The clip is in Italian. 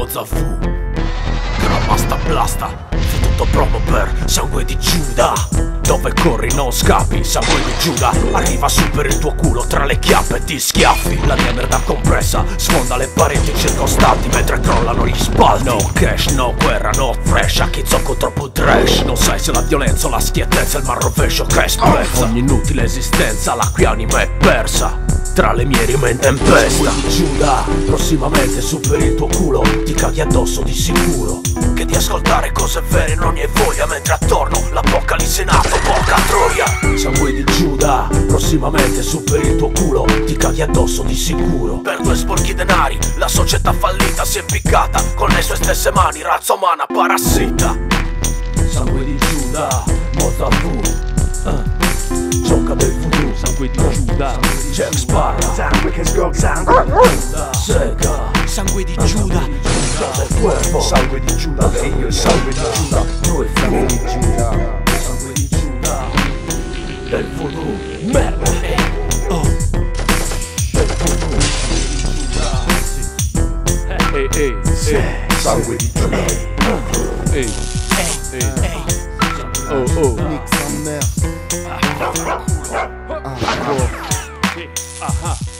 Moza V, Gramasta Blasta, fu tutto promo per sangue di Giuda. Dove corri non scappi, sangue di Giuda. Arriva su per il tuo culo tra le chiappe e ti schiaffi. La mia merda compressa sfonda le pareti circostanti mentre crollano gli spalti. No cash, no guerra, no fresh, a chi zocco troppo trash. Non sai se la violenza o la schiettezza è il marrovescio che spezza. Ogni inutile esistenza, la cui anima è persa tra le mie rime in tempesta. Giuda, prossimamente su per il tuo culo ti caghi addosso di sicuro. Che di ascoltare cose vere non ne hai voglia, mentre attorno l'apocalisse è nato, porca troia. Sangue di Giuda, prossimamente su per il tuo culo ti caghi addosso di sicuro. Per 2 sporchi denari la società fallita si è impiccata con le sue stesse mani, razza umana parassita. Sangue di Giuda, Moza V, gioca del voodoo. Sangue di Giuda, Jack Sparrow, Sangue che sgorga, sangue Sega, sangue di Giuda, del cuerpo. sangue di Giuda, che io il sangue di Giuda, Noi sangue di Giuda, sangue di Giuda, del voodoo. Merda, oh, del voodoo. sangue di Giuda. ehi, oh, oh, Nique sa mère. aha.